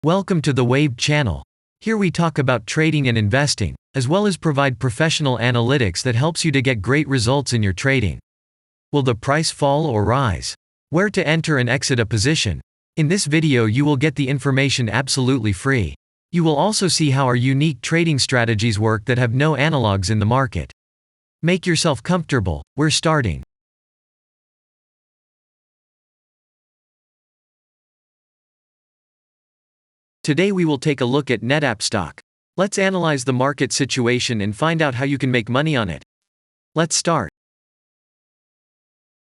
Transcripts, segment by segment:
Welcome to the Wave channel. Here we talk about trading and investing, as well as provide professional analytics that helps you to get great results in your trading. Will the price fall or rise? Where to enter and exit a position? In this video you will get the information absolutely free. You will also see how our unique trading strategies work that have no analogs in the market. Make yourself comfortable, we're starting. Today we will take a look at NetApp stock. Let's analyze the market situation and find out how you can make money on it. Let's start.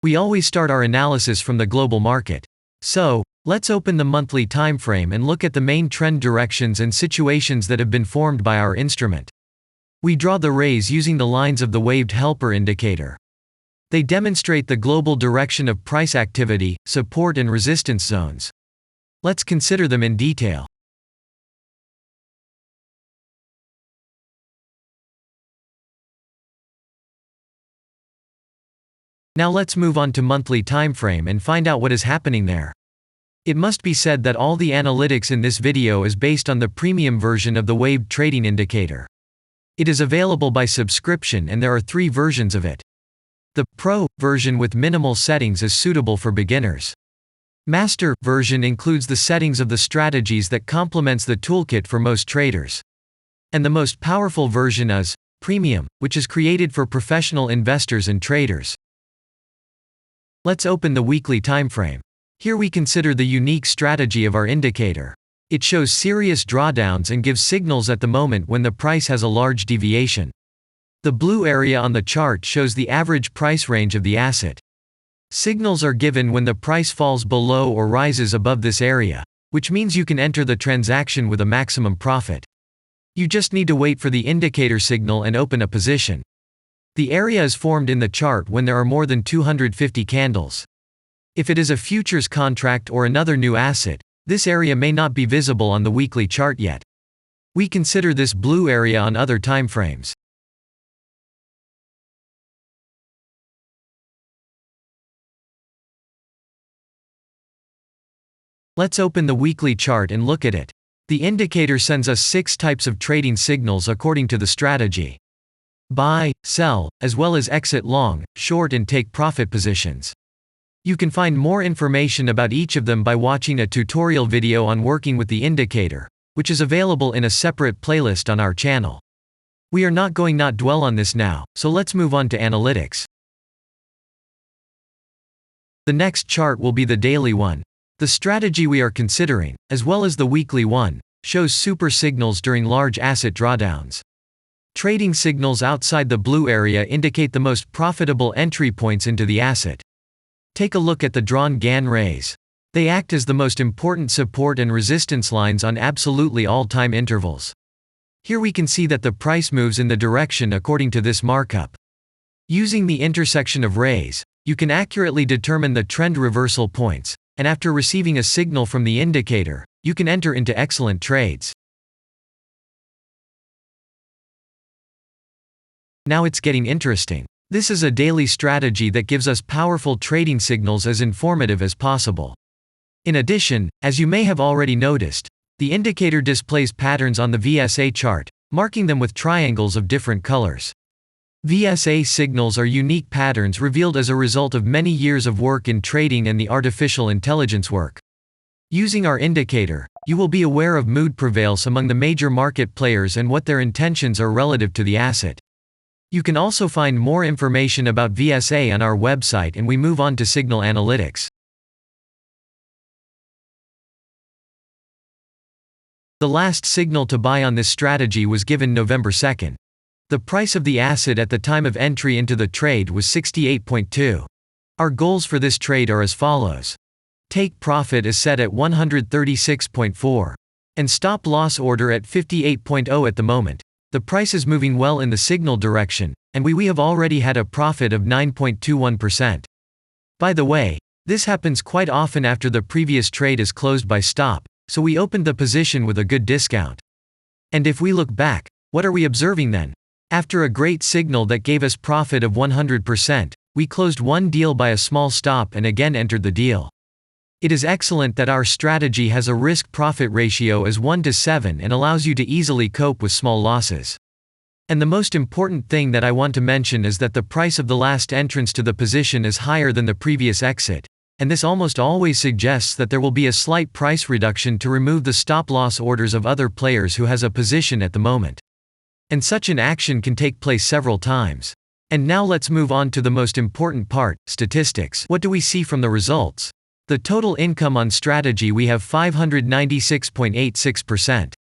We always start our analysis from the global market. So, let's open the monthly time frame and look at the main trend directions and situations that have been formed by our instrument. We draw the rays using the lines of the waved helper indicator. They demonstrate the global direction of price activity, support and resistance zones. Let's consider them in detail. Now let's move on to monthly time frame and find out what is happening there. It must be said that all the analytics in this video is based on the premium version of the waved trading indicator. It is available by subscription and there are 3 versions of it. The Pro version with minimal settings is suitable for beginners. Master version includes the settings of the strategies that complements the toolkit for most traders. And the most powerful version is Premium, which is created for professional investors and traders. Let's open the weekly time frame. Here we consider the unique strategy of our indicator. It shows serious drawdowns and gives signals at the moment when the price has a large deviation. The blue area on the chart shows the average price range of the asset. Signals are given when the price falls below or rises above this area, which means you can enter the transaction with a maximum profit. You just need to wait for the indicator signal and open a position. The area is formed in the chart when there are more than 250 candles. If it is a futures contract or another new asset, this area may not be visible on the weekly chart yet. We consider this blue area on other time frames. Let's open the weekly chart and look at it. The indicator sends us 6 types of trading signals according to the strategy. Buy, sell, as well as exit long, short and take profit positions. You can find more information about each of them by watching a tutorial video on working with the indicator, which is available in a separate playlist on our channel. We are not going to dwell on this now, so let's move on to analytics. The next chart will be the daily one. The strategy we are considering, as well as the weekly one, shows super signals during large asset drawdowns. Trading signals outside the blue area indicate the most profitable entry points into the asset. Take a look at the drawn Gann rays. They act as the most important support and resistance lines on absolutely all time intervals. Here we can see that the price moves in the direction according to this markup. Using the intersection of rays, you can accurately determine the trend reversal points, and after receiving a signal from the indicator, you can enter into excellent trades. Now it's getting interesting. This is a daily strategy that gives us powerful trading signals as informative as possible. In addition, as you may have already noticed, the indicator displays patterns on the VSA chart, marking them with triangles of different colors. VSA signals are unique patterns revealed as a result of many years of work in trading and the artificial intelligence work. Using our indicator, you will be aware of mood prevails among the major market players and what their intentions are relative to the asset. You can also find more information about VSA on our website, and we move on to signal analytics. The last signal to buy on this strategy was given November 2nd. The price of the asset at the time of entry into the trade was 68.2. Our goals for this trade are as follows. Take profit is set at 136.4. And stop loss order at 58.0 at the moment. The price is moving well in the signal direction, and we have already had a profit of 9.21%. By the way, this happens quite often after the previous trade is closed by stop, so we opened the position with a good discount. And if we look back, what are we observing then? After a great signal that gave us profit of 100%, we closed one deal by a small stop and again entered the deal. It is excellent that our strategy has a risk-profit ratio as 1 to 7 and allows you to easily cope with small losses. And the most important thing that I want to mention is that the price of the last entrance to the position is higher than the previous exit, and this almost always suggests that there will be a slight price reduction to remove the stop-loss orders of other players who has a position at the moment. And such an action can take place several times. And now let's move on to the most important part, statistics. What do we see from the results? The total income on strategy, we have 596.86%.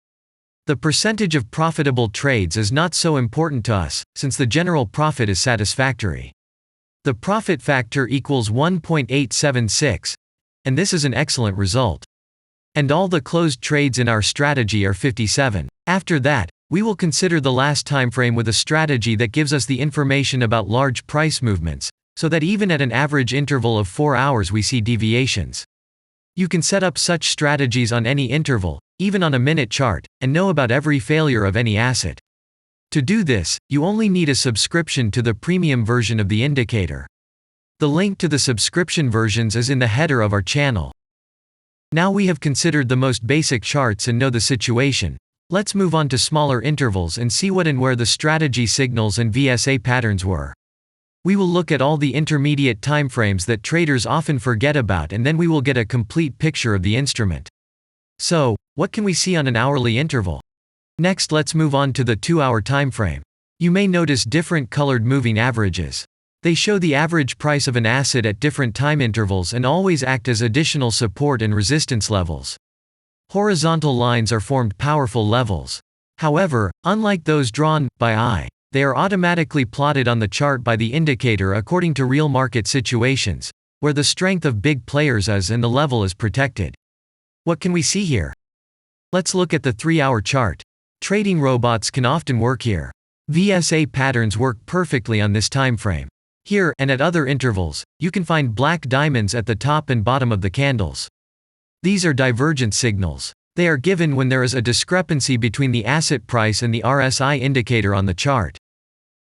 The percentage of profitable trades is not so important to us, since the general profit is satisfactory. The profit factor equals 1.876, and this is an excellent result. And all the closed trades in our strategy are 57. After that, we will consider the last time frame with a strategy that gives us the information about large price movements, so that even at an average interval of 4 hours we see deviations. You can set up such strategies on any interval, even on a minute chart, and know about every failure of any asset. To do this, you only need a subscription to the premium version of the indicator. The link to the subscription versions is in the header of our channel. Now we have considered the most basic charts and know the situation. Let's move on to smaller intervals and see what and where the strategy signals and VSA patterns were. We will look at all the intermediate timeframes that traders often forget about, and then we will get a complete picture of the instrument. So, what can we see on an hourly interval? Next, let's move on to the 2-hour timeframe. You may notice different colored moving averages. They show the average price of an asset at different time intervals and always act as additional support and resistance levels. Horizontal lines are formed powerful levels. However, unlike those drawn by eye, they are automatically plotted on the chart by the indicator according to real market situations, where the strength of big players is and the level is protected. What can we see here? Let's look at the 3-hour chart. Trading robots can often work here. VSA patterns work perfectly on this time frame. Here, and at other intervals, you can find black diamonds at the top and bottom of the candles. These are divergent signals. They are given when there is a discrepancy between the asset price and the RSI indicator on the chart.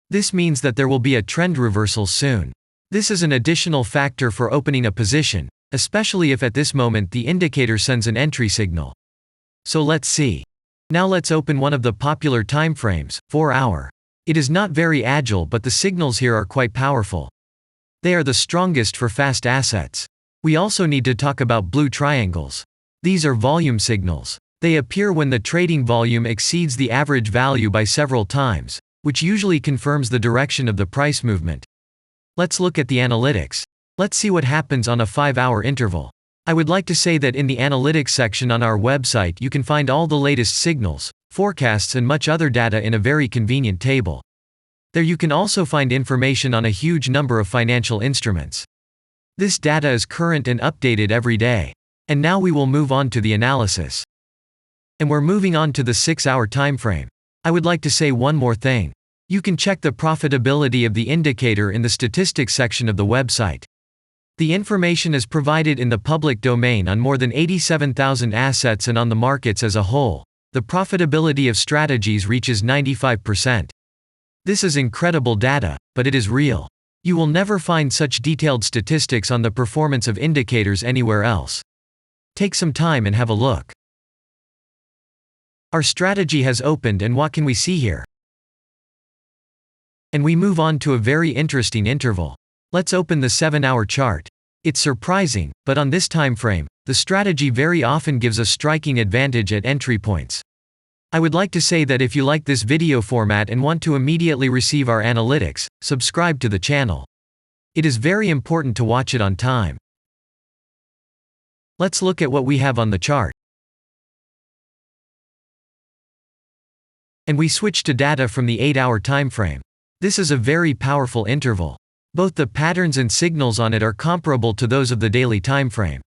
This means that there will be a trend reversal soon. This is an additional factor for opening a position, especially if at this moment the indicator sends an entry signal. So let's see. Now let's open one of the popular timeframes, 4-hour. It is not very agile, but the signals here are quite powerful. They are the strongest for fast assets. We also need to talk about blue triangles. These are volume signals. They appear when the trading volume exceeds the average value by several times, which usually confirms the direction of the price movement. Let's look at the analytics. Let's see what happens on a 5-hour interval. I would like to say that in the analytics section on our website you can find all the latest signals, forecasts and much other data in a very convenient table. There you can also find information on a huge number of financial instruments. This data is current and updated every day. And now we will move on to the analysis. And we're moving on to the 6-hour time frame. I would like to say one more thing. You can check the profitability of the indicator in the statistics section of the website. The information is provided in the public domain on more than 87,000 assets and on the markets as a whole. The profitability of strategies reaches 95%. This is incredible data, but it is real. You will never find such detailed statistics on the performance of indicators anywhere else. Take some time and have a look. Our strategy has opened, and what can we see here? And we move on to a very interesting interval. Let's open the 7-hour chart. It's surprising, but on this time frame, the strategy very often gives a striking advantage at entry points. I would like to say that if you like this video format and want to immediately receive our analytics, subscribe to the channel. It is very important to watch it on time. Let's look at what we have on the chart. And we switch to data from the 8-hour time frame. This is a very powerful interval. Both the patterns and signals on it are comparable to those of the daily time frame.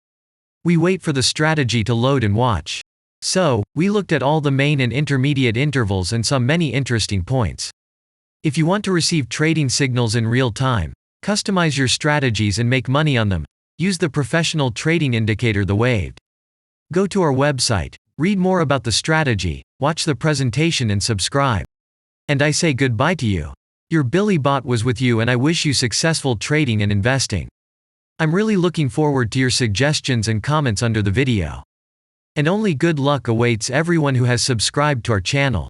We wait for the strategy to load and watch. So, we looked at all the main and intermediate intervals and saw many interesting points. If you want to receive trading signals in real time, customize your strategies and make money on them, use the professional trading indicator, the Waved. Go to our website, read more about the strategy, watch the presentation and subscribe. And I say goodbye to you. Your Billy Bot was with you, and I wish you successful trading and investing. I'm really looking forward to your suggestions and comments under the video. And only good luck awaits everyone who has subscribed to our channel.